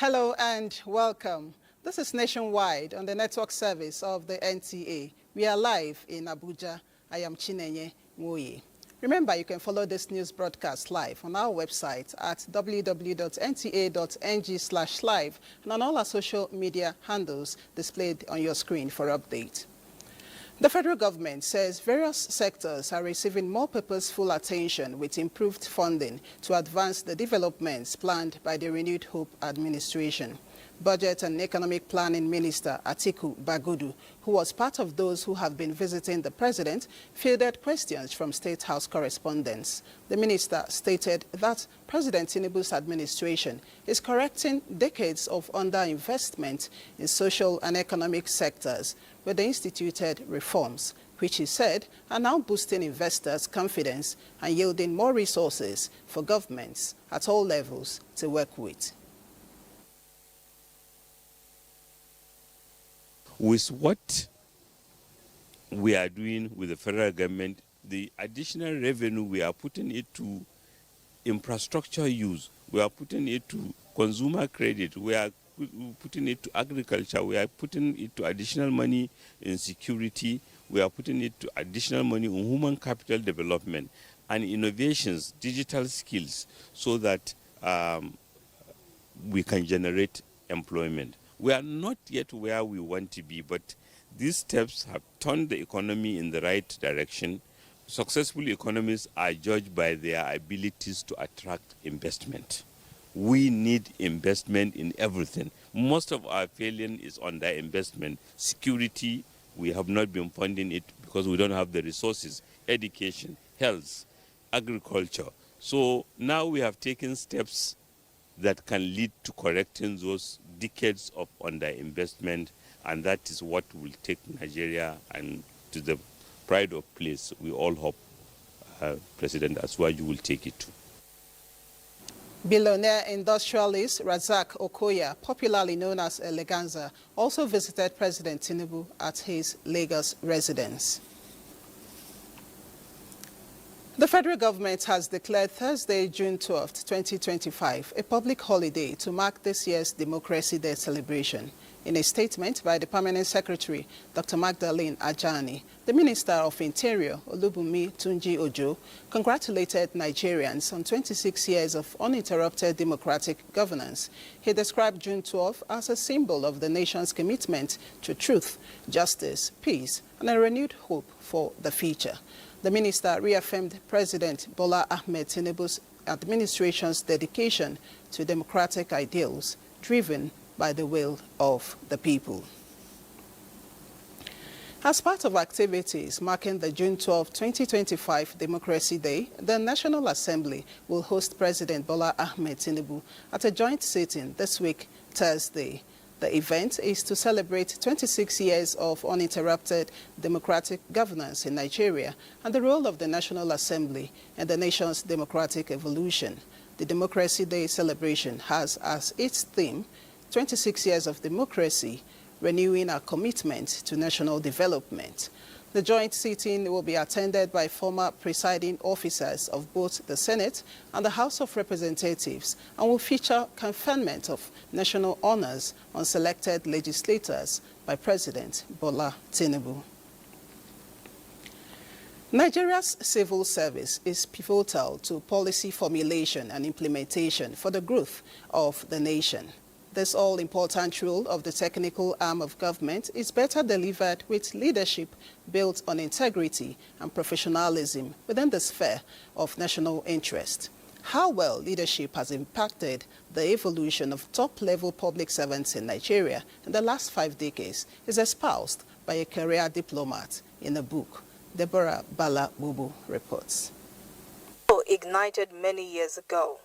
Hello and welcome. This is Nationwide on the network service of the NTA. We are live in Abuja. I am Chinenye Nwoye. Remember, you can follow this news broadcast live on our website at www.nta.ng/live and on all our social media handles displayed on your screen for update. The federal government says various sectors are receiving more purposeful attention with improved funding to advance the developments planned by the Renewed Hope administration. Budget and Economic Planning Minister Atiku Bagudu, who was part of those who have been visiting the president, fielded questions from State House correspondents. The minister stated that President Tinubu's administration is correcting decades of underinvestment in social and economic sectors with the instituted reforms, which he said are now boosting investors' confidence and yielding more resources for governments at all levels to work with. With what we are doing with the federal government, the additional revenue we are putting it to infrastructure use, we are putting it to consumer credit, we are putting it to agriculture, we are putting it to additional money in security, we are putting it to additional money in human capital development and innovations, digital skills, so that we can generate employment. We are not yet where we want to be, but these steps have turned the economy in the right direction. Successful economies are judged by their abilities to attract investment. We need investment in everything. Most of our failure is under investment. Security, we have not been funding it because we don't have the resources. Education, health, agriculture. So now we have taken steps that can lead to correcting those decades of underinvestment, and that is what will take Nigeria and to the pride of place we all hope President Asuwaju will take it to. Billionaire industrialist Razak Okoya, popularly known as Eleganza, also visited President Tinubu at his Lagos residence. The federal government has declared Thursday, June 12, 2025, a public holiday to mark this year's Democracy Day celebration. In a statement by the Permanent Secretary, Dr. Magdalene Ajani, the Minister of Interior, Olubunmi Tunji Ojo, congratulated Nigerians on 26 years of uninterrupted democratic governance. He described June 12 as a symbol of the nation's commitment to truth, justice, peace, and a renewed hope for the future. The minister reaffirmed President Bola Ahmed Tinubu's administration's dedication to democratic ideals driven by the will of the people. As part of activities marking the June 12, 2025 Democracy Day, the National Assembly will host President Bola Ahmed Tinubu at a joint sitting this week, Thursday. The event is to celebrate 26 years of uninterrupted democratic governance in Nigeria and the role of the National Assembly in the nation's democratic evolution. The Democracy Day celebration has as its theme 26 years of democracy, renewing our commitment to national development. The joint sitting will be attended by former presiding officers of both the Senate and the House of Representatives and will feature conferment of national honors on selected legislators by President Bola Tinubu. Nigeria's civil service is pivotal to policy formulation and implementation for the growth of the nation. This all-important role of the technical arm of government is better delivered with leadership built on integrity and professionalism within the sphere of national interest. How well leadership has impacted the evolution of top-level public servants in Nigeria in the last 5 decades is espoused by a career diplomat in a book. Deborah Bala-Bubu reports. Ignited many years ago.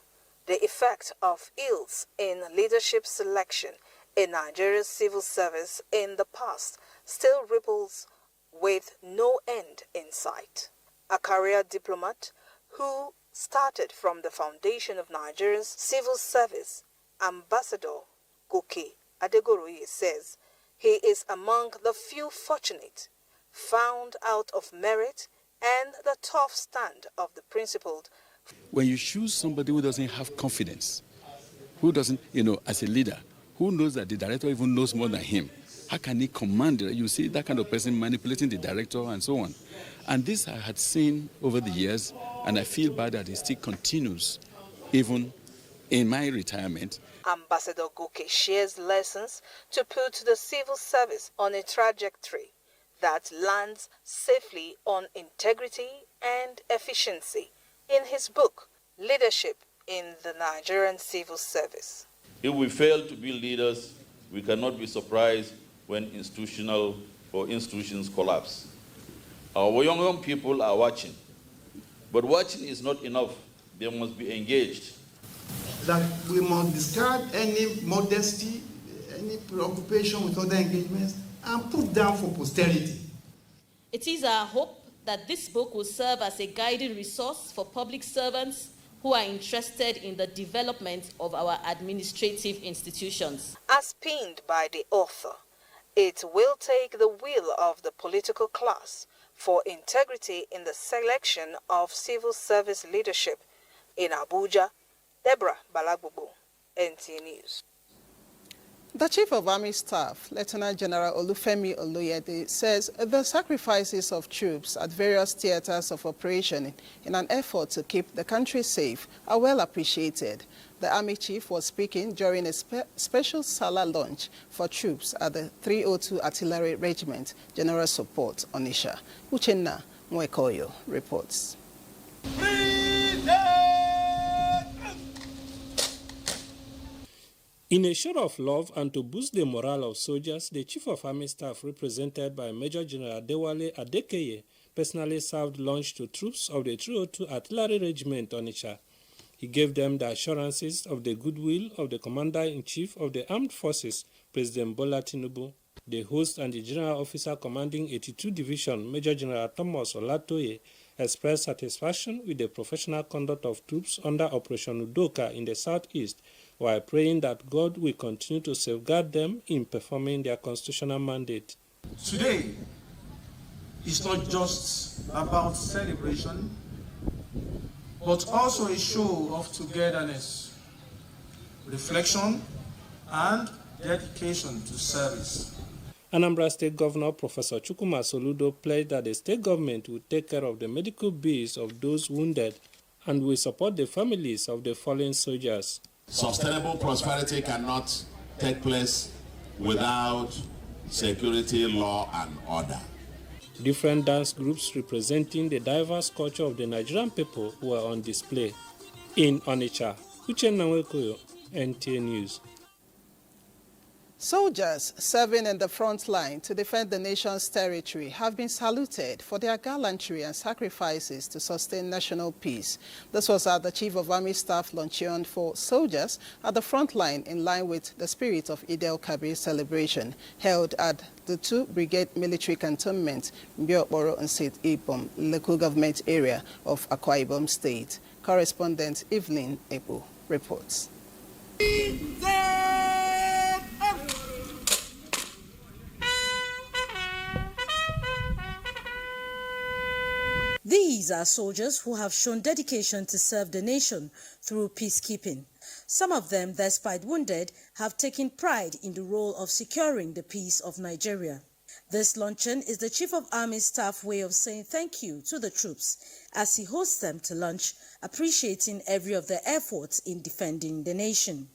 The effect of ills in leadership selection in Nigeria's civil service in the past still ripples with no end in sight. A career diplomat who started from the foundation of Nigeria's civil service, Ambassador Goke Adegoroye says he is among the few fortunate found out of merit and the tough stand of the principled. When you choose somebody who doesn't have confidence, Who doesn't, as a leader, who knows that the director even knows more than him? How can he command? You see that kind of person manipulating the director and so on. And this I had seen over the years, and I feel bad that it still continues, even in my retirement. Ambassador Goke shares lessons to put the civil service on a trajectory that lands safely on integrity and efficiency in his book, Leadership in the Nigerian Civil Service. If we fail to be leaders, we cannot be surprised when institutions collapse. Our young people are watching, but watching is not enough. They must be engaged. That we must discard any modesty, any preoccupation with other engagements, and put down for posterity. It is our hope that this book will serve as a guiding resource for public servants who are interested in the development of our administrative institutions. As pinned by the author, it will take the will of the political class for integrity in the selection of civil service leadership. In Abuja, Deborah Balagbobo, NTA News. The Chief of Army Staff, Lieutenant General Olufemi Oloyede, says the sacrifices of troops at various theaters of operation in an effort to keep the country safe are well appreciated. The Army Chief was speaking during a special Sala launch for troops at the 302 Artillery Regiment General Support, Onitsha. Uchenna Mwekoyo reports. In a show of love and to boost the morale of soldiers, the Chief of Army Staff, represented by Major General Adewale Adekeye, personally served lunch to troops of the 302 Artillery Regiment Onitsha. He gave them the assurances of the goodwill of the Commander-in-Chief of the Armed Forces, President Bola Tinubu. The host and the General Officer commanding 82 Division, Major General Thomas Olatoye, expressed satisfaction with the professional conduct of troops under Operation Udoka in the southeast, while praying that God will continue to safeguard them in performing their constitutional mandate. Today is not just about celebration, but also a show of togetherness, reflection, and dedication to service. Anambra State Governor Professor Chukwuma Soludo pledged that the state government will take care of the medical bills of those wounded and will support the families of the fallen soldiers. Sustainable prosperity cannot take place without security, law, and order. Different dance groups representing the diverse culture of the Nigerian people were on display. In Onitsha, Uchenna Mwekoyo, NTA News. Soldiers serving in the front line to defend the nation's territory have been saluted for their gallantry and sacrifices to sustain national peace. This was at the Chief of Army Staff luncheon for soldiers at the front line in line with the spirit of Eid el-Kabir celebration held at the 2 Brigade Military Cantonment, Mbiokboro and St. Ibom, local government area of Akwa Ibom State. Correspondent Evelyn Ebo reports. These are soldiers who have shown dedication to serve the nation through peacekeeping. Some of them, despite wounded, have taken pride in the role of securing the peace of Nigeria. This luncheon is the Chief of Army Staff way of saying thank you to the troops as he hosts them to lunch, appreciating every of their efforts in defending the nation.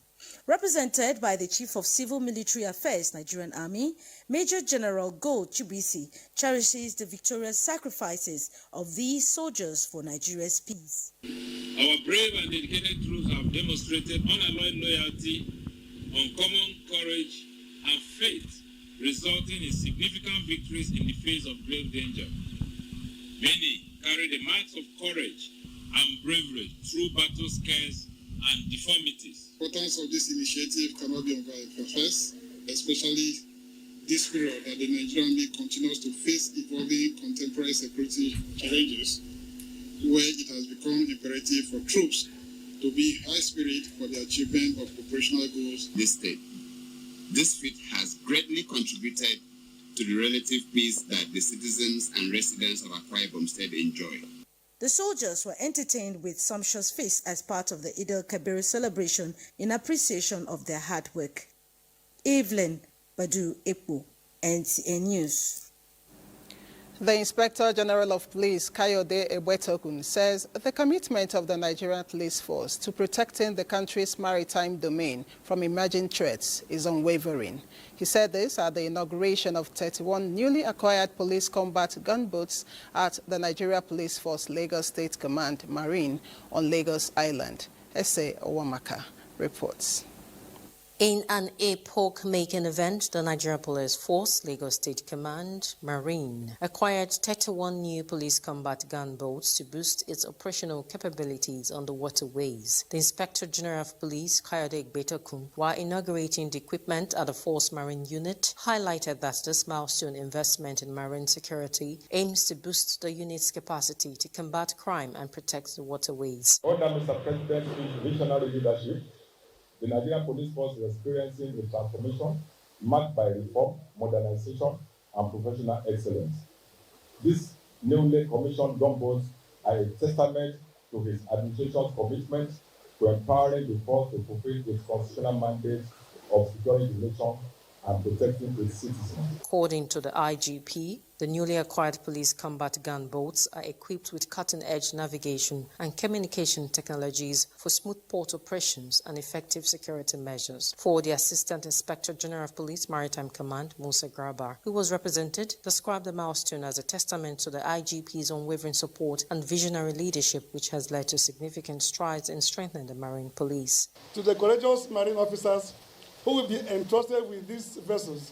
Represented by the Chief of Civil Military Affairs, Nigerian Army, Major General Gold Chubisi cherishes the victorious sacrifices of these soldiers for Nigeria's peace. Our brave and dedicated troops have demonstrated unalloyed loyalty, uncommon courage, and faith, resulting in significant victories in the face of grave danger. Many carry the marks of courage and bravery through battle scares and deformities. The importance of this initiative cannot be overemphasized, especially this period that the Nigerian Army continues to face evolving contemporary security challenges, where it has become imperative for troops to be high spirit for the achievement of operational goals. This feat has greatly contributed to the relative peace that the citizens and residents of Akwa Ibom State enjoy. The soldiers were entertained with sumptuous feasts as part of the Eid al-Kabir celebration in appreciation of their hard work. Evelyn Badu Epo, NTA News. The Inspector General of Police, Kayode Ebwetokun, says the commitment of the Nigerian Police Force to protecting the country's maritime domain from emerging threats is unwavering. He said this at the inauguration of 31 newly acquired police combat gunboats at the Nigeria Police Force Lagos State Command Marine on Lagos Island. Ese Owamaka reports. In an epoch-making event, the Nigeria Police Force, Lagos State Command, Marine, acquired 31 new police combat gunboats to boost its operational capabilities on the waterways. The Inspector General of Police, Kayode Egbetokun, while inaugurating the equipment at the Force Marine Unit, highlighted that this milestone investment in marine security aims to boost the unit's capacity to combat crime and protect the waterways. Under Mr. President's visionary leadership, the Nigerian Police Force is experiencing a transformation marked by reform, modernization, and professional excellence. These newly commissioned gunboats are a testament to his administration's commitment to empowering the force to fulfill its constitutional mandate of securing the nation and protecting its citizens. According to the IGP, the newly acquired police combat gunboats are equipped with cutting-edge navigation and communication technologies for smooth port operations and effective security measures. For the Assistant Inspector General of Police Maritime Command, Musa Grabar, who was represented, described the milestone as a testament to the IGP's unwavering support and visionary leadership, which has led to significant strides in strengthening the marine police. To the courageous marine officers who will be entrusted with these vessels,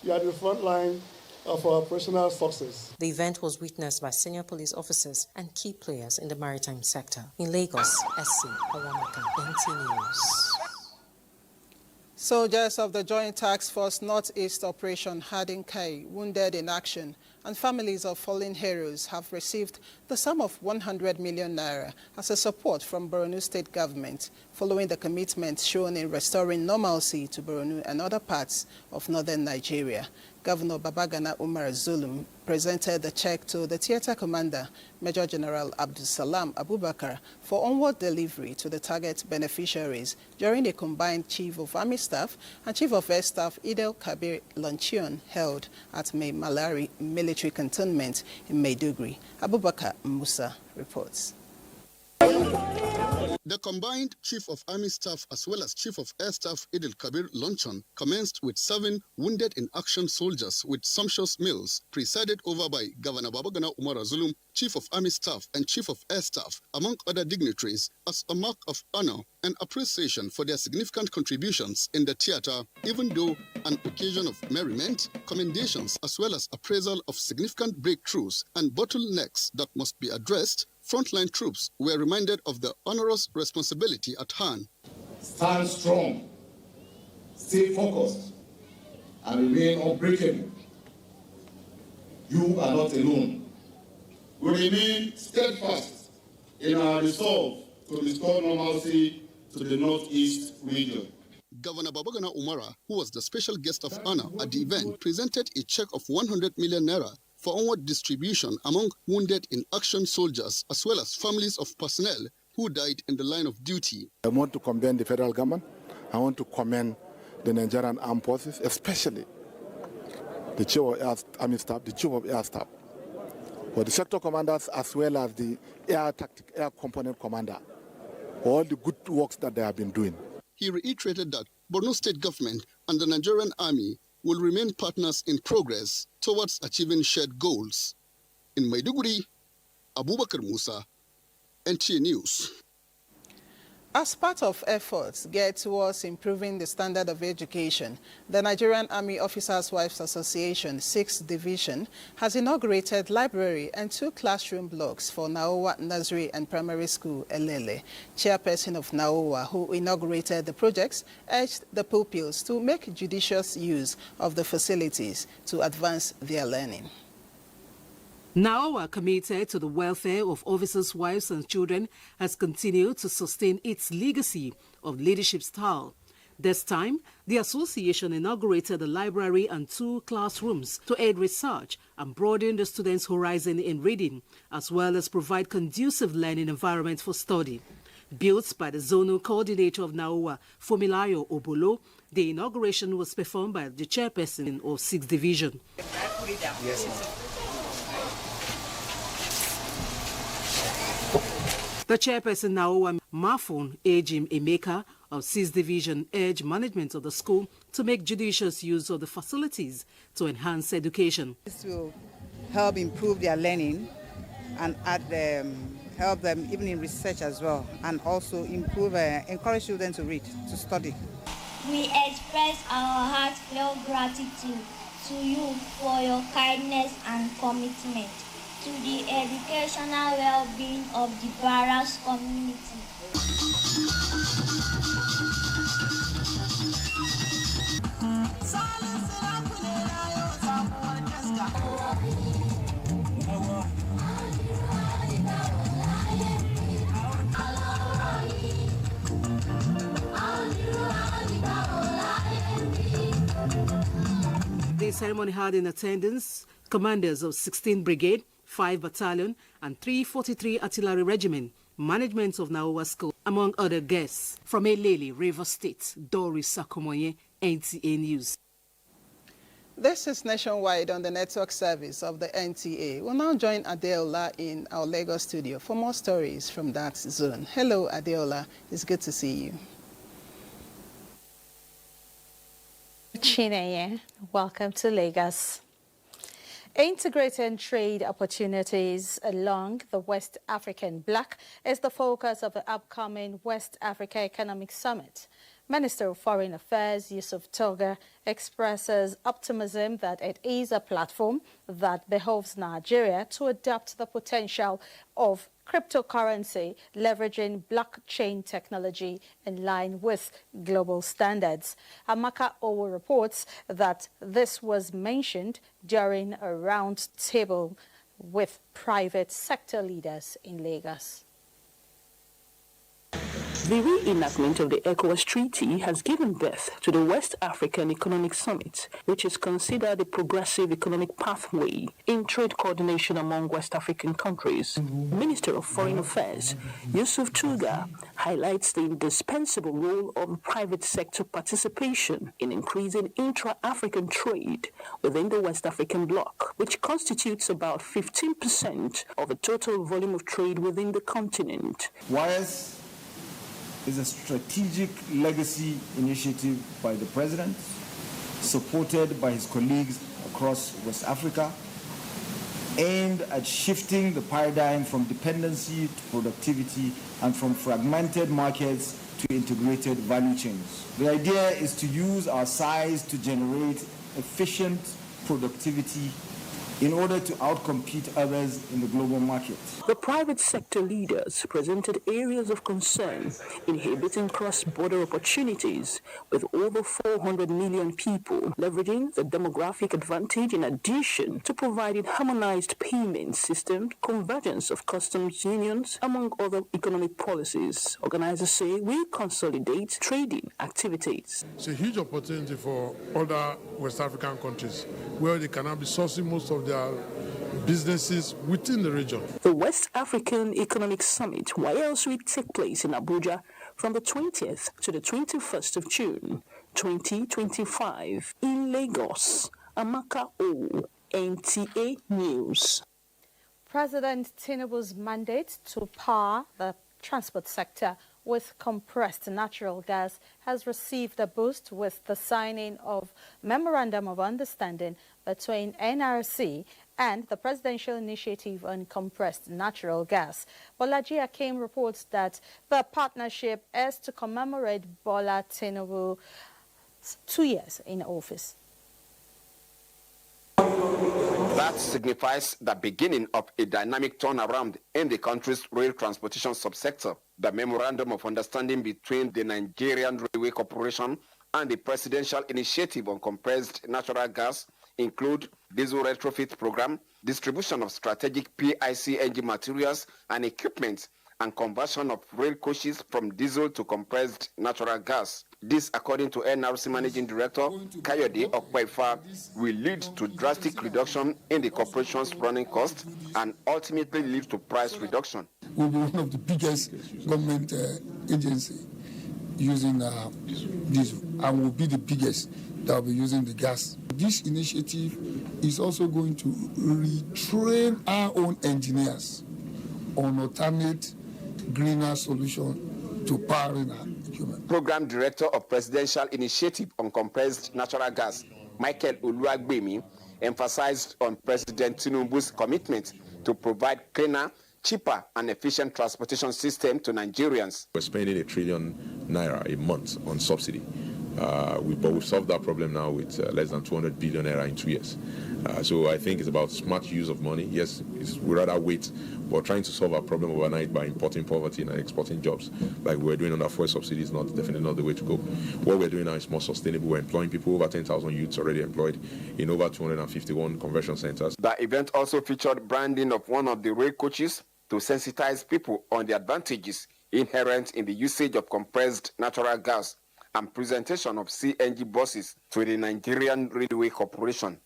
you are the front line of our operational success. The event was witnessed by senior police officers and key players in the maritime sector. In Lagos, SC Awamaka, NT News. Soldiers of the Joint Task Force Northeast Operation Hadinkai wounded in action and families of fallen heroes have received the sum of 100 million naira as a support from Borno State government following the commitment shown in restoring normalcy to Borno and other parts of northern Nigeria. Governor Babagana Umar Zulum presented the check to the theater commander, Major General Abdulsalam Abubakar, for onward delivery to the target beneficiaries during a combined Chief of Army Staff and Chief of Air Staff Eid al-Kabir luncheon held at Mai Malari Military Cantonment in Maiduguri. Abubakar Musa reports. The combined Chief of Army Staff as well as Chief of Air Staff Eid al-Kabir luncheon commenced with 7 wounded in action soldiers with sumptuous meals, presided over by Governor Babagana Umar Zulum, Chief of Army Staff and Chief of Air Staff, among other dignitaries, as a mark of honor and appreciation for their significant contributions in the theater, even though an occasion of merriment, commendations as well as appraisal of significant breakthroughs and bottlenecks that must be addressed. Frontline troops were reminded of the onerous responsibility at hand. Stand strong, stay focused, and remain unbreakable. You are not alone. We remain steadfast in our resolve to restore normalcy to the Northeast region. Governor Babagana Umara, who was the special guest of honor at the event, presented a check of 100 million naira for onward distribution among wounded in action soldiers as well as families of personnel who died in the line of duty. I want to commend the federal government. I want to commend the Nigerian Armed Forces, especially the Chief of Army Staff, the Chief of Air Staff, for the sector commanders as well as the air component commander, for all the good works that they have been doing. He reiterated that Borno State government and the Nigerian Army will remain partners in progress towards achieving shared goals. In Maiduguri, Abubakar Musa, NTA News. As part of efforts geared towards improving the standard of education, the Nigerian Army Officers' Wives Association 6th Division has inaugurated library and 2 classroom blocks for Naowa Nursery and Primary School, Elele. Chairperson of Naowa, who inaugurated the projects, urged the pupils to make judicious use of the facilities to advance their learning. Naowa, committed to the welfare of officers' wives and children, has continued to sustain its legacy of leadership style. This time, the association inaugurated a library and 2 classrooms to aid research and broaden the students' horizon in reading, as well as provide conducive learning environment for study. Built by the zonal coordinator of NAOA, Fumilayo Obolo, the inauguration was performed by the chairperson of 6th Division. The chairperson NAOA, Mafon Ejim Emeka of 6th Division, urged management of the school to make judicious use of the facilities to enhance education. This will help improve their learning and help them even in research as well, and also encourage children to read, to study. We express our heartfelt gratitude to you for your kindness and commitment to the educational well-being of the Barras community. The ceremony had in attendance commanders of 16th Brigade, 5 Battalion and 343 Artillery Regiment, management of Naowa School, among other guests. From Elele, Rivers State, Doris Sakomoye, NTA News. This is Nationwide on the network service of the NTA. We'll now join Adeola in our Lagos studio for more stories from that zone. Hello, Adeola. It's good to see you. Chineye, welcome to Lagos. Integrating trade opportunities along the West African bloc is the focus of the upcoming West Africa Economic Summit. Minister of Foreign Affairs Yusuf Toga expresses optimism that it is a platform that behoves Nigeria to adapt the potential of cryptocurrency, leveraging blockchain technology in line with global standards. Amaka Owo reports that this was mentioned during a round table with private sector leaders in Lagos. The reenactment of the ECOWAS Treaty has given birth to the West African Economic Summit, which is considered a progressive economic pathway in trade coordination among West African countries. Minister of Foreign Affairs Yusuf Tuga highlights the indispensable role of private sector participation in increasing intra-African trade within the West African bloc, which constitutes about 15% of the total volume of trade within the continent. WISE is a strategic legacy initiative by the President, supported by his colleagues across West Africa, aimed at shifting the paradigm from dependency to productivity and from fragmented markets to integrated value chains. The idea is to use our size to generate efficient productivity in order to outcompete others in the global market. The private sector leaders presented areas of concern inhibiting cross-border opportunities with over 400 million people, leveraging the demographic advantage in addition to providing harmonized payment system, convergence of customs unions, among other economic policies. Organizers say we consolidate trading activities. It's a huge opportunity for other West African countries where they can now be sourcing most of their businesses within the region. The West African Economic Summit, YLS, will take place in Abuja from the 20th to the 21st of June, 2025 in Lagos. Amaka O, NTA News. President Tinubu's mandate to power the transport sector with compressed natural gas has received a boost with the signing of Memorandum of Understanding between NRC and the Presidential Initiative on Compressed Natural Gas. Bolaji Akim reports that the partnership is to commemorate Bola Tinubu's 2 years in office. That signifies the beginning of a dynamic turnaround in the country's rail transportation subsector. The Memorandum of Understanding between the Nigerian Railway Corporation and the Presidential Initiative on Compressed Natural Gas include diesel retrofit program, distribution of strategic PIC engine materials and equipment, and conversion of rail coaches from diesel to compressed natural gas. This, according to NRC Managing Director Kayode Okpaifa, will lead to drastic reduction in the corporation's running costs and ultimately lead to price reduction. We'll be one of the biggest government agency using diesel, and will be the biggest that will be using the gas. This initiative is also going to retrain our own engineers on alternate greener solution to powering our equipment. Program Director of Presidential Initiative on Compressed Natural Gas, Michael Oluwagbemi, emphasized on President Tinubu's commitment to provide cleaner, cheaper and efficient transportation system to Nigerians. We're spending ₦1 trillion a month on subsidy. But we've solved that problem now with less than 200 billion naira in 2 years. So I think it's about smart use of money. Yes, we rather wait, but trying to solve our problem overnight by importing poverty and exporting jobs, like we're doing under fuel subsidy, is definitely not the way to go. What we're doing now is more sustainable. We're employing people, over 10,000 youths already employed in over 251 conversion centers. The event also featured branding of one of the rail coaches to sensitize people on the advantages inherent in the usage of compressed natural gas, and presentation of CNG buses to the Nigerian Railway Corporation.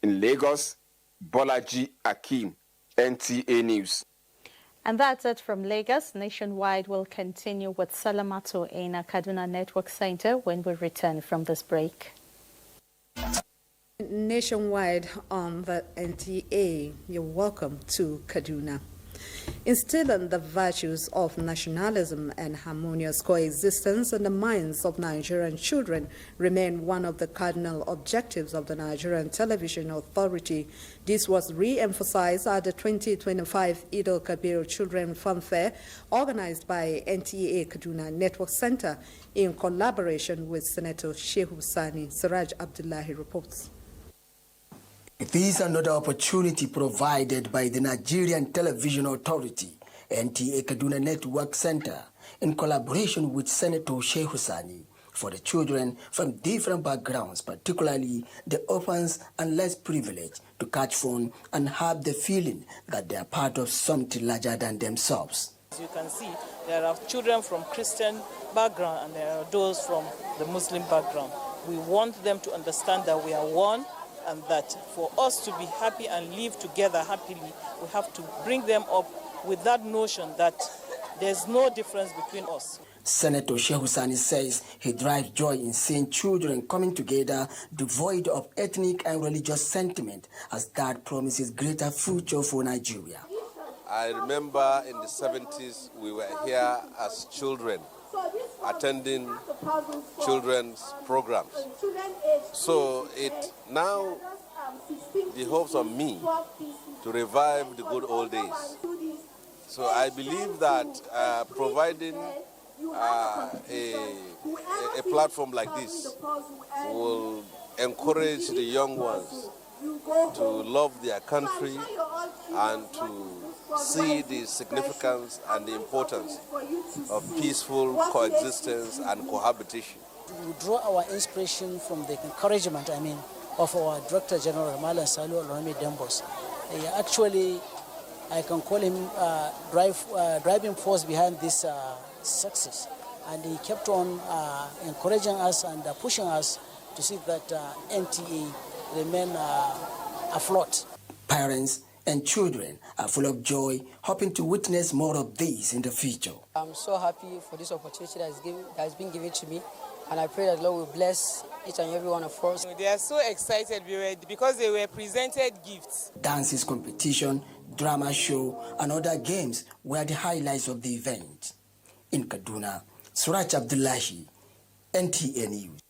In Lagos, Bolaji Akim, NTA News. And that's it from Lagos. Nationwide will continue with Salamato in a Kaduna Network Center when we return from this break. Nationwide on the NTA, you're welcome to Kaduna. Instilling the virtues of nationalism and harmonious coexistence in the minds of Nigerian children remain one of the cardinal objectives of the Nigerian Television Authority. This was re-emphasized at the 2025 Eid al-Kabir Children Fun Fair organized by NTA Kaduna Network Center in collaboration with Senator Shehu Sani. Siraj Abdullahi reports. It is another opportunity provided by the Nigerian Television Authority, NTA Kaduna Network Center, in collaboration with Senator Shehu Sani, for the children from different backgrounds, particularly the orphans and less privileged, to catch fun and have the feeling that they are part of something larger than themselves. As you can see, there are children from Christian background and there are those from the Muslim background. We want them to understand that we are one, and that for us to be happy and live together happily, we have to bring them up with that notion that there's no difference between us. Senator Shehu Sani says he derives joy in seeing children coming together devoid of ethnic and religious sentiment, as that promises greater future for Nigeria. I remember in the 70s we were here as children attending children's programs. So it now behoves on me to revive the good old days. So I believe that providing a platform like this will encourage the young ones to love their country and to see the significance and the importance of peaceful coexistence and cohabitation. We draw our inspiration from the encouragement, of our Director General Malan Salu Olorami Dembos. Actually, I can call him driving force behind this success. And he kept on encouraging us and pushing us to see that NTA remain afloat. Parents and children are full of joy, hoping to witness more of these in the future. I'm so happy for this opportunity that has been given to me, and I pray that Lord will bless each and every one of us. They are so excited because they were presented gifts. Dances competition, drama show, and other games were the highlights of the event. In Kaduna, Suraj Abdullahi, NTA News.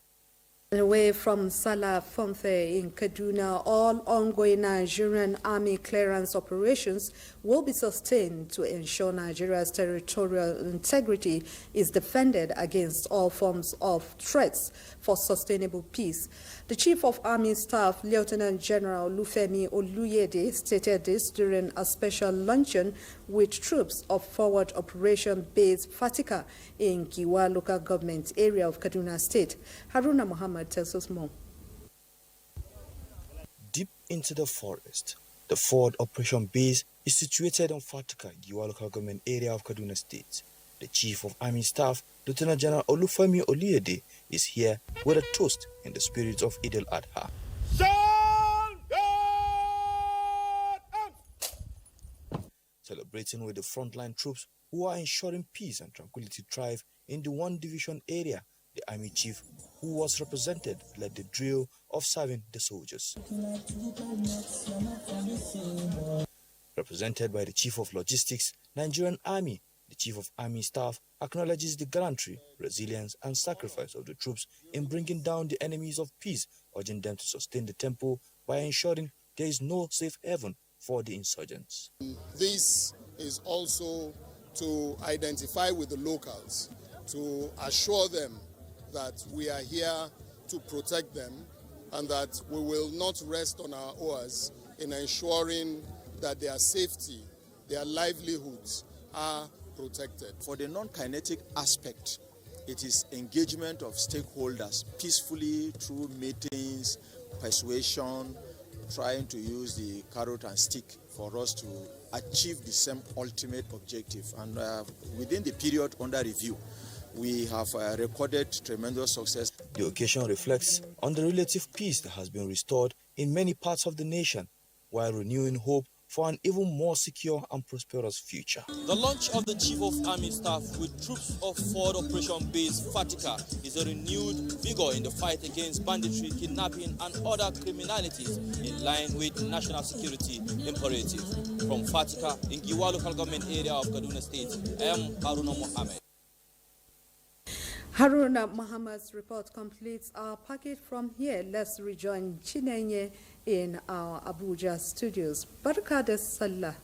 Away from Salah Fonfe in Kaduna, all ongoing Nigerian Army clearance operations will be sustained to ensure Nigeria's territorial integrity is defended against all forms of threats for sustainable peace. The Chief of Army Staff, Lieutenant General Lufemi Oluyede, stated this during a special luncheon with troops of Forward Operation Base Fatika in Giwa local government area of Kaduna State. Haruna Muhammad tells us more. Deep into the forest, the Forward Operation Base is situated on Fatika, Giwa local government area of Kaduna State. The Chief of Army Staff, Lieutenant General Olufemi Oluyede, is here with a toast in the spirit of Eid al-Adha. Celebrating with the frontline troops who are ensuring peace and tranquility thrive in the 1 Division area, the Army Chief, who was represented, led the drill of serving the soldiers. Represented by the Chief of Logistics, Nigerian Army, the Chief of Army Staff acknowledges the gallantry, resilience, and sacrifice of the troops in bringing down the enemies of peace, urging them to sustain the tempo by ensuring there is no safe haven for the insurgents. This is also to identify with the locals, to assure them that we are here to protect them and that we will not rest on our oars in ensuring that their safety, their livelihoods are protected. For the non-kinetic aspect, it is engagement of stakeholders peacefully through meetings, persuasion, trying to use the carrot and stick for us to achieve the same ultimate objective. And within the period under review, we have recorded tremendous success. The occasion reflects on the relative peace that has been restored in many parts of the nation, while renewing hope for an even more secure and prosperous future. The launch of the Chief of Army Staff with troops of Forward Operation Base Fatika is a renewed vigor in the fight against banditry, kidnapping and other criminalities in line with national security imperative. From Fatika in Giwa local government area of Kaduna State, I am Haruna Mohammed. Haruna Muhammad's report completes our packet. From here, let's rejoin Chinenye in our Abuja studios. Baraka de Salah.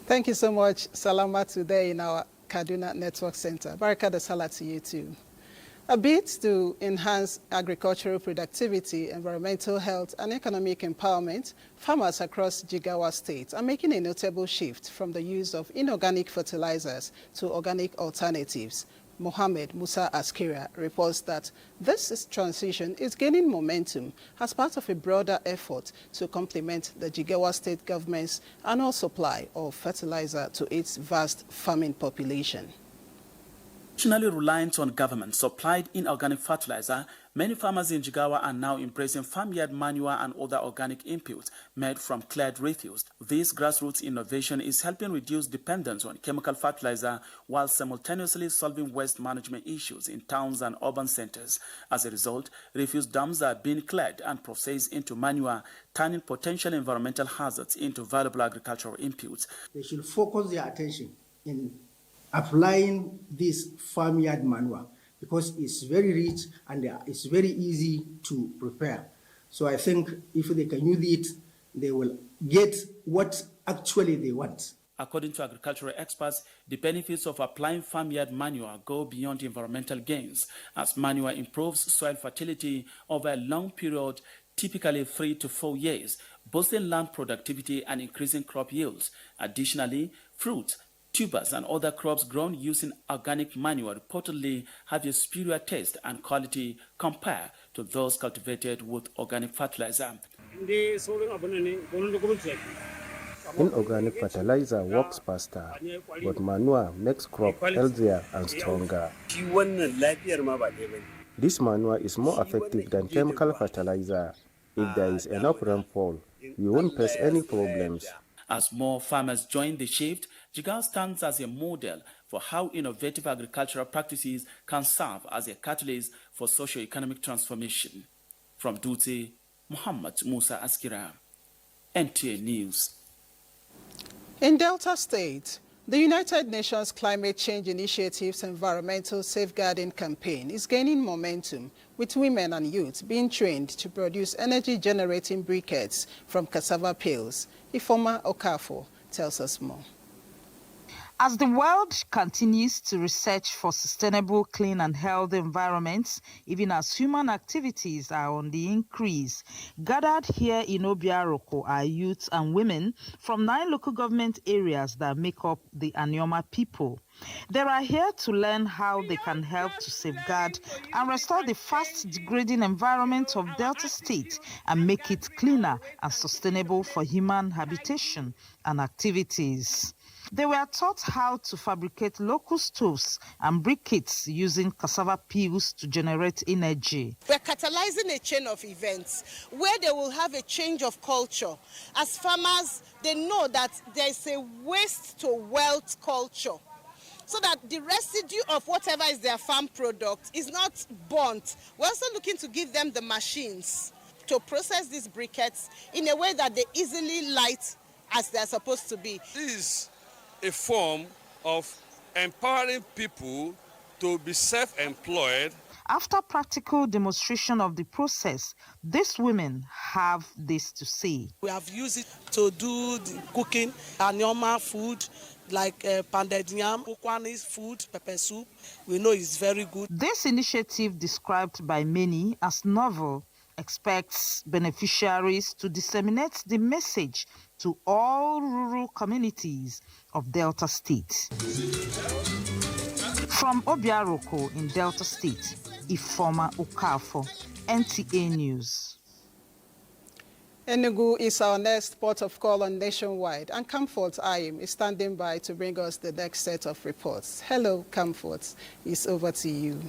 Thank you so much, Salama, today in our Kaduna Network Center. Baraka de Salah to you too. A bid to enhance agricultural productivity, environmental health, and economic empowerment, farmers across Jigawa State are making a notable shift from the use of inorganic fertilizers to organic alternatives. Mohammed Musa Askira reports that this transition is gaining momentum as part of a broader effort to complement the Jigawa State government's annual supply of fertilizer to its vast farming population. Traditionally reliant on government-supplied inorganic fertilizer, many farmers in Jigawa are now embracing farmyard manure and other organic inputs made from cleared refuse. This grassroots innovation is helping reduce dependence on chemical fertilizer while simultaneously solving waste management issues in towns and urban centers. As a result, refuse dumps are being cleared and processed into manure, turning potential environmental hazards into valuable agricultural inputs. They should focus their attention in applying this farmyard manure because it's very rich and it's very easy to prepare. So I think if they can use it, they will get what actually they want. According to agricultural experts, the benefits of applying farmyard manure go beyond environmental gains, as manure improves soil fertility over a long period, typically 3 to 4 years, boosting land productivity and increasing crop yields. Additionally, fruits, tubers and other crops grown using organic manure reportedly have a superior taste and quality compared to those cultivated with organic fertilizer. Inorganic fertilizer works faster, but manure makes crop healthier and stronger. This manure is more effective than chemical fertilizer. If there is enough rainfall, you won't face any problems. As more farmers join the shift, Jigawa stands as a model for how innovative agricultural practices can serve as a catalyst for socio-economic transformation. From Dutse, Muhammad Musa Askira, NTA News. In Delta State, the United Nations Climate Change Initiative's environmental safeguarding campaign is gaining momentum, with women and youth being trained to produce energy-generating briquettes from cassava peels. Ifoma Okafo tells us more. As the world continues to research for sustainable, clean and healthy environments, even as human activities are on the increase, gathered here in Obiaroko are youth and women from 9 local government areas that make up the Anioma people. They are here to learn how they can help to safeguard and restore the fast-degrading environment of Delta State and make it cleaner and sustainable for human habitation and activities. They were taught how to fabricate local stoves and briquettes using cassava peels to generate energy. We're catalyzing a chain of events where they will have a change of culture. As farmers, they know that there's a waste to wealth culture, so that the residue of whatever is their farm product is not burnt. We're also looking to give them the machines to process these briquettes in a way that they easily light as they're supposed to be. This is a form of empowering people to be self-employed. After practical demonstration of the process, these women have this to say. We have used it to do the cooking, Anioma food, like pounded yam, Ukwanis food, pepper soup. We know it's very good. This initiative, described by many as novel, expects beneficiaries to disseminate the message to all rural communities of Delta State. From Obiaroko in Delta State, Ifoma Okafo, NTA News. Enugu is our next port of call on Nationwide, and Comfort Ayim is standing by to bring us the next set of reports. Hello, Comfort. It's over to you.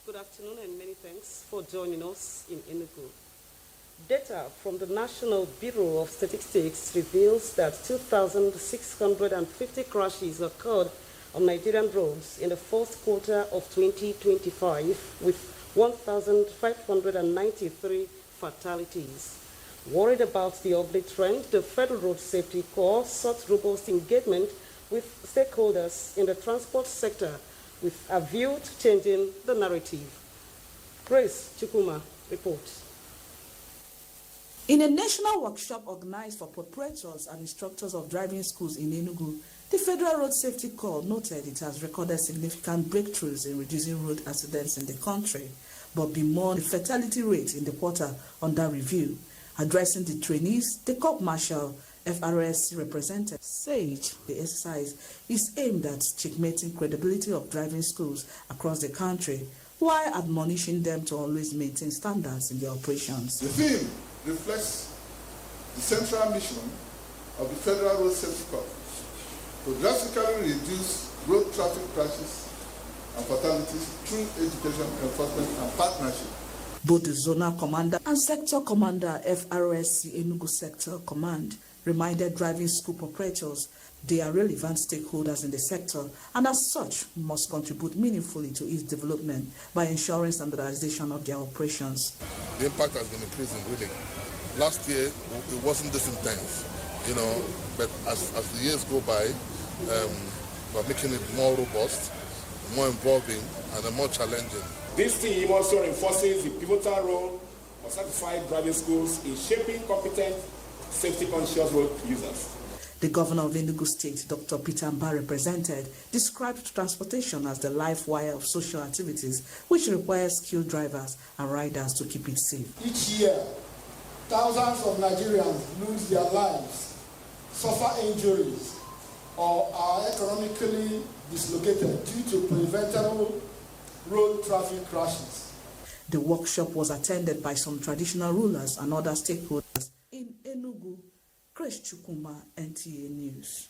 Good afternoon and many thanks for joining us in Enugu. Data from the National Bureau of Statistics reveals that 2,650 crashes occurred on Nigerian roads in the fourth quarter of 2025, with 1,593 fatalities. Worried about the ugly trend, the Federal Road Safety Corps sought robust engagement with stakeholders in the transport sector with a view to changing the narrative. Grace Chukuma reports. In a national workshop organized for preparators and instructors of driving schools in Enugu, the Federal Road Safety Corps noted it has recorded significant breakthroughs in reducing road accidents in the country, but bemoaned the fatality rate in the quarter under review. Addressing the trainees, the Corps Marshal FRSC representative said the exercise is aimed at checkmating credibility of driving schools across the country, while admonishing them to always maintain standards in their operations. The theme reflects the central mission of the Federal Road Safety Corps to drastically reduce road traffic crashes and fatalities through education, enforcement, and partnership. Both the Zonal Commander and Sector Commander FRSC Enugu Sector Command reminded driving school operators they are relevant stakeholders in the sector and as such must contribute meaningfully to its development by ensuring standardization of their operations. The impact has been increasing really. Last year it wasn't this intense, but as the years go by, we're making it more robust, more involving, and more challenging. This team also reinforces the pivotal role of certified driving schools in shaping competent, safety-conscious road users. The governor of Enugu State, Dr. Peter Mbare, described transportation as the life wire of social activities, which requires skilled drivers and riders to keep it safe. Each year, thousands of Nigerians lose their lives, suffer injuries, or are economically dislocated due to preventable road traffic crashes. The workshop was attended by some traditional rulers and other stakeholders in Enugu. Grace Chukuma, NTA News.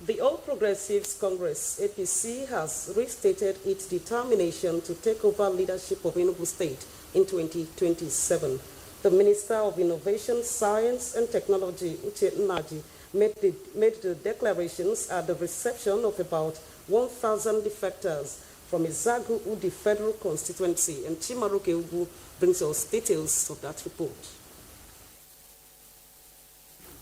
The All Progressives Congress, APC, has restated its determination to take over leadership of Enugu State in 2027. The Minister of Innovation, Science and Technology, Uche Nnaji, made the declarations at the reception of about 1,000 defectors from Izagu Udi Federal Constituency, and Chimaruke Ugu brings us details of that report.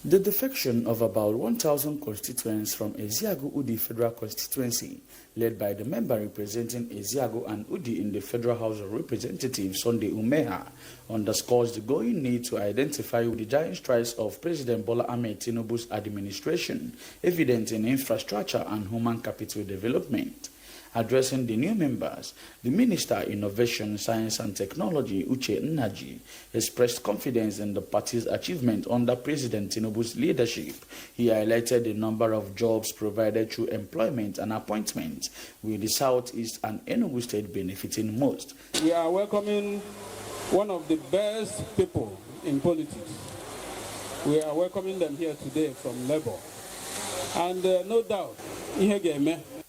The defection of about 1,000 constituents from Eziago-Udi Federal Constituency, led by the member representing Eziago and Udi in the Federal House of Representatives, Sunday Umeha, underscores the growing need to identify the giant strides of President Bola Ahmed Tinubu's administration, evident in infrastructure and human capital development. Addressing the new members, the Minister of Innovation, Science and Technology, Uche Nnaji, expressed confidence in the party's achievement under President Tinubu's leadership. He highlighted the number of jobs provided through employment and appointments, with the Southeast and Enugu State benefiting most. We are welcoming one of the best people in politics. We are welcoming them here today from Labour. And no doubt,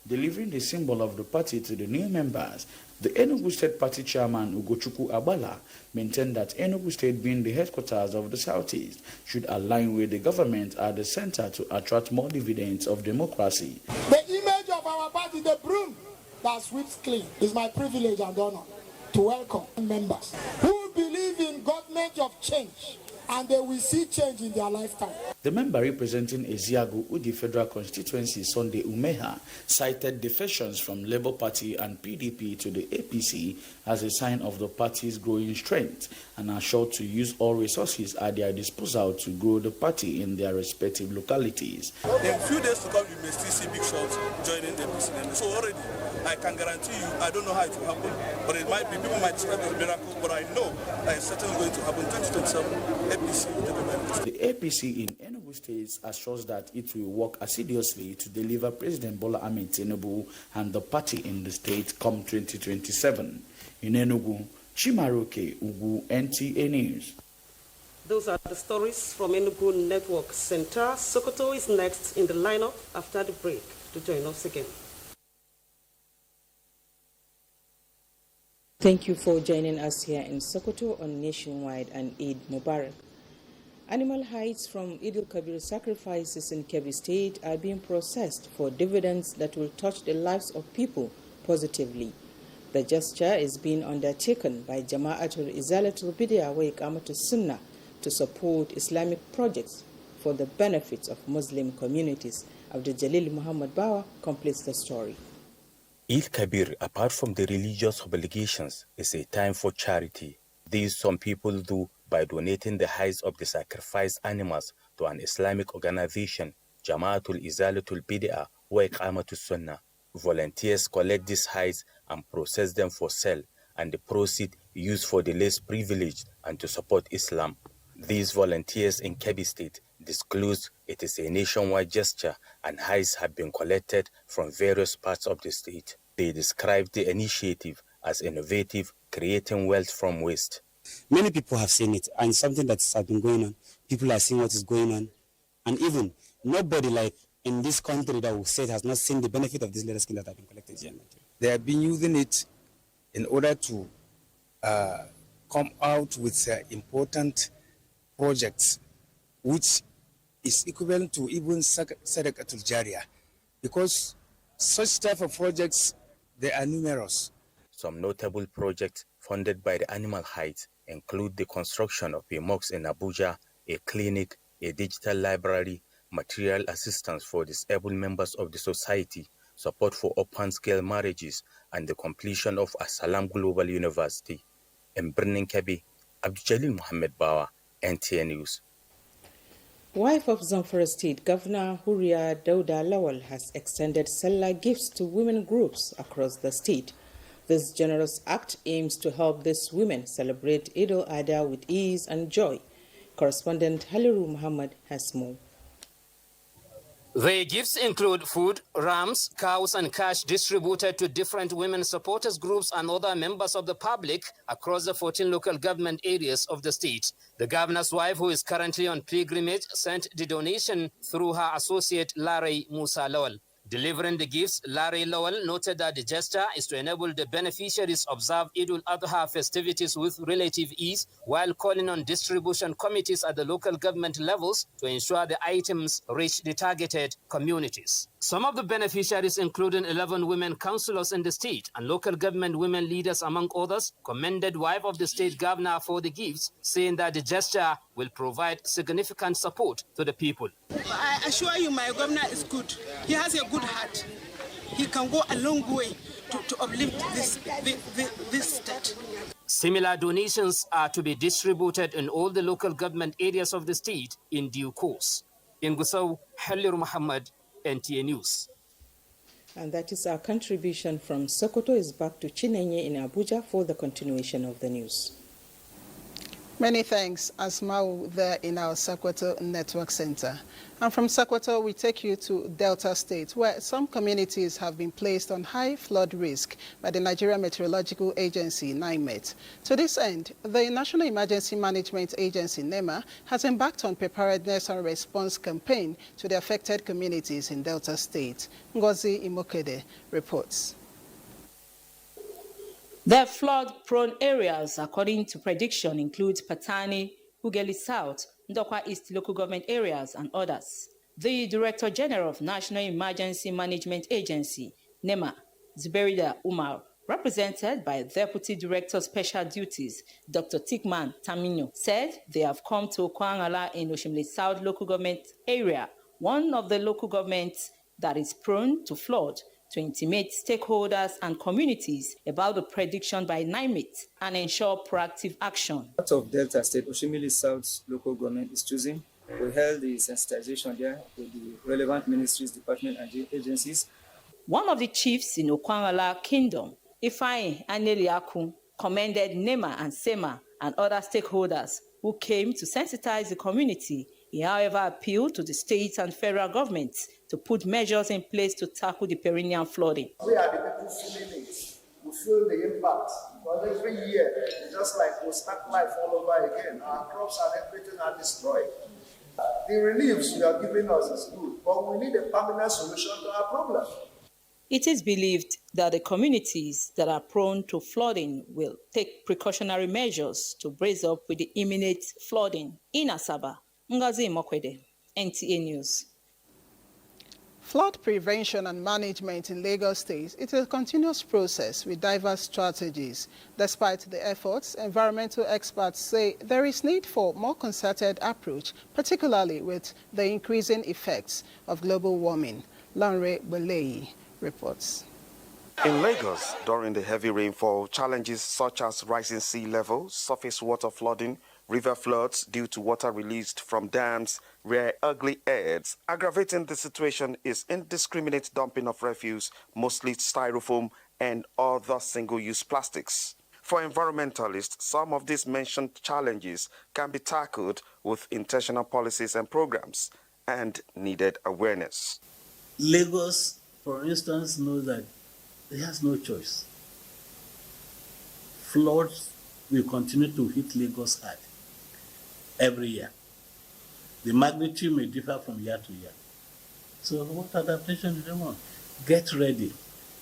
delivering the symbol of the party to the new members, the Enugu State Party Chairman Ugochukwu Agbala maintained that Enugu State, being the headquarters of the Southeast, should align with the government at the center to attract more dividends of democracy. The image of our party, the broom that sweeps clean, is my privilege and honor to welcome members who believe in government of change, and they will see change in their lifetime. The member representing Eziago-Udi Federal Constituency, Sunday Umeha, cited defections from Labour Party and PDP to the APC as a sign of the party's growing strength, and assured to use all resources at their disposal to grow the party in their respective localities. In a few days to come, you may still see big shots joining the APC. So already, I can guarantee you, I don't know how it will happen, but it might be, people might describe it as a miracle, but I know that it's certainly going to happen. 2027, APC will take over. The APC in Enugu State assures that it will work assiduously to deliver President Bola Ahmed Tinubu and the party in the state come 2027. In Enugu, Chimaroke Ugu, NTA News. Those are the stories from Enugu Network Center. Sokoto is next in the lineup after the break to join us again. Thank you for joining us here in Sokoto on Nationwide and Eid Mubarak. Animal hides from Eid al-Kabir sacrifices in Kebbi State are being processed for dividends that will touch the lives of people positively. The gesture is being undertaken by Jama'atul Izalatul Bid'ah wa Iqamatus Sunnah to support Islamic projects for the benefits of Muslim communities. Abdul Jalil Muhammad Bawa completes the story. Eid Kabir, apart from the religious obligations, is a time for charity. This some people do by donating the hides of the sacrificed animals to an Islamic organization, Jama'atul Izalatul Bid'ah wa Iqamatus Sunnah. Volunteers collect these hides and process them for sale, and the proceeds used for the less privileged and to support Islam. These volunteers in Kebbi State disclose it is a nationwide gesture, and hides have been collected from various parts of the state. They describe the initiative as innovative, creating wealth from waste. Many people have seen it, and something that has been going on. People are seeing what is going on, and even nobody like in this country that will say it has not seen the benefit of this leather skin that have been collected here in Nigeria. They have been using it in order to come out with important projects, which is equivalent to even Sadaqatul Jariyah, because such type of projects, they are numerous. Some notable projects funded by the animal hides include the construction of a mosque in Abuja, a clinic, a digital library, material assistance for disabled members of the society, support for open-scale marriages, and the completion of Asalam Global University. In Birnin Kebbi, Abdul Jalil Muhammad Bawa, NTA News. Wife of Zamfara State Governor Huria Dauda Lawal has extended Salah gifts to women groups across the state. This generous act aims to help these women celebrate Eid al-Adha with ease and joy. Correspondent Haliru Muhammad has more. The gifts include food, rams, cows, and cash distributed to different women supporters groups and other members of the public across the 14 local government areas of the state. The governor's wife, who is currently on pilgrimage, sent the donation through her associate Larry Musa Lawal. Delivering the gifts, Larry Lawal noted that the gesture is to enable the beneficiaries observe Eid al-Adha festivities with relative ease, while calling on distribution committees at the local government levels to ensure the items reach the targeted communities. Some of the beneficiaries, including 11 women councillors in the state and local government women leaders, among others, commended wife of the state governor for the gifts, saying that the gesture will provide significant support to the people. I assure you, my governor is good. He has a good heart. He can go a long way to uplift this state. Similar donations are to be distributed in all the local government areas of the state in due course. In Gusau, Halir Muhammad, NTA News. And that is our contribution from Sokoto. Is back to Chinenye in Abuja for the continuation of the news. Many thanks, Asmau, there in our Sokoto Network Center. And from Sokoto, we take you to Delta State, where some communities have been placed on high flood risk by the Nigerian Meteorological Agency, NIMET. To this end, the National Emergency Management Agency, NEMA, has embarked on preparedness and response campaign to the affected communities in Delta State. Ngozi Imokede reports. The flood-prone areas, according to prediction, include Patani, Ugeli South, Ndokwa East local government areas, and others. The Director General of National Emergency Management Agency, NEMA, Zuberida Umar, represented by Deputy Director Special Duties, Dr. Tikman Tamino, said they have come to Okwangala in Oshimle South local government area, one of the local governments that is prone to flood, to intimate stakeholders and communities about the prediction by NIMET and ensure proactive action. Part of Delta State, Oshimili South local government is choosing. We held the sensitization there with the relevant ministries, departments, and agencies. One of the chiefs in Okwangala Kingdom, Ifeanyi Aneliaku, commended NEMA and SEMA and other stakeholders who came to sensitize the community. He, however, appealed to the state and federal governments to put measures in place to tackle the perennial flooding. We are the people feeling it. We feel the impact. Because every year, it's just like we start life all over again. Our crops and everything are destroyed. The reliefs you are giving us is good, but we need a permanent solution to our problem. It is believed that the communities that are prone to flooding will take precautionary measures to brace up with the imminent flooding. In Asaba, Ngozi Mokwede, NTA News. Flood prevention and management in Lagos State is a continuous process with diverse strategies. Despite the efforts, environmental experts say there is need for more concerted approach, particularly with the increasing effects of global warming. Lanre Belei reports. In Lagos, during the heavy rainfall, challenges such as rising sea level, surface water flooding, river floods due to water released from dams rear ugly heads. Aggravating the situation is indiscriminate dumping of refuse, mostly styrofoam and other single-use plastics. For environmentalists, some of these mentioned challenges can be tackled with intentional policies and programs and needed awareness. Lagos, for instance, knows that it has no choice. Floods will continue to hit Lagos hard every year. The magnitude may differ from year to year. So what adaptation do they want? Get ready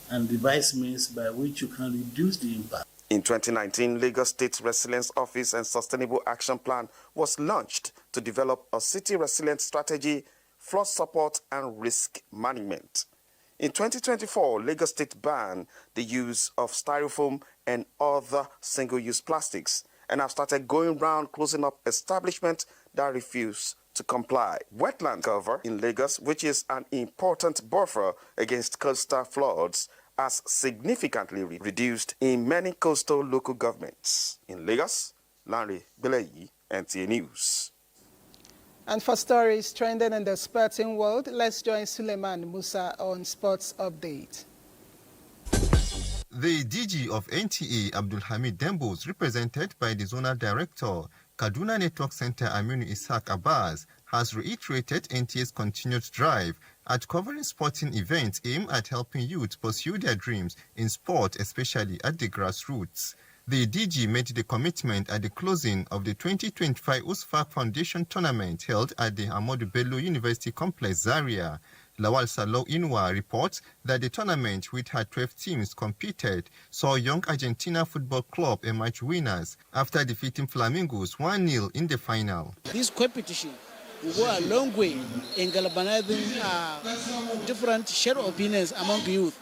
and devise means by which you can reduce the impact. In 2019, Lagos State Resilience Office and Sustainable Action Plan was launched to develop a city resilience strategy, flood support and risk management. In 2024, Lagos State banned the use of styrofoam and other single-use plastics and have started going round closing up establishments that refuse to comply. Wetland cover in Lagos, which is an important buffer against coastal floods, has significantly reduced in many coastal local governments. In Lagos, Lanre Belei, NTA News. And for stories trending in the sporting world, let's join Suleiman Musa on Sports Update. The DG of NTA, Abdulhamid Dembos, represented by the Zonal Director, Kaduna Network Center Aminu Ishaq Abbas, has reiterated NTA's continued drive at covering sporting events aimed at helping youth pursue their dreams in sport, especially at the grassroots. The DG made the commitment at the closing of the 2025 USFAC Foundation Tournament held at the Ahmadu Bello University Complex, Zaria. Lawal Salo Inwa reports that the tournament, which had 12 teams competed, saw Young Argentina Football Club emerge winners after defeating Flamingos 1-0 in the final. This competition will go a long way in galvanizing different shared opinions among the youth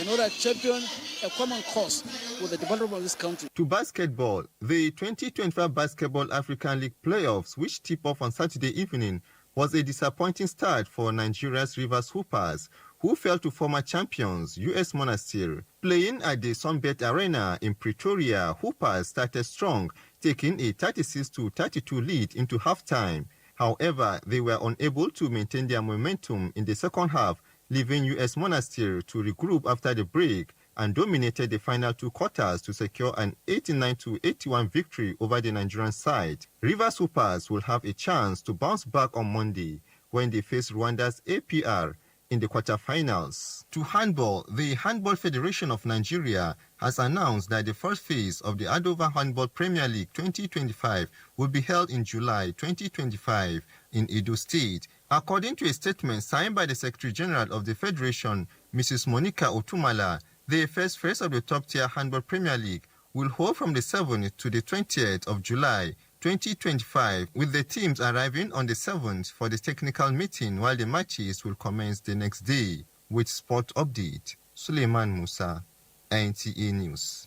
in order to champion a common cause for the development of this country. To basketball, the 2025 Basketball African League playoffs, which tip off on Saturday evening, was a disappointing start for Nigeria's Rivers Hoopers, who fell to former champions US Monastir. Playing at the Sunbet Arena in Pretoria, Hoopers started strong, taking a 36-32 lead into halftime. However, they were unable to maintain their momentum in the second half, leaving US Monastir to regroup after the break and dominated the final two quarters to secure an 89-81 victory over the Nigerian side. Rivers Hoopers will have a chance to bounce back on Monday when they face Rwanda's APR in the quarterfinals. To handball, the Handball Federation of Nigeria has announced that the first phase of the Adova Handball Premier League 2025 will be held in July 2025 in Edo State. According to a statement signed by the Secretary General of the Federation, Mrs. Monica Otumala, the first phase of the top-tier Handball Premier League will hold from the 7th to the 20th of July 2025, with the teams arriving on the 7th for the technical meeting, while the matches will commence the next day. With Sport Update, Suleiman Musa, NTA News.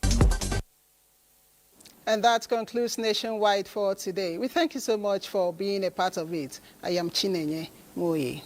And that concludes Nationwide for today. We thank you so much for being a part of it. I am Chinenye Moye.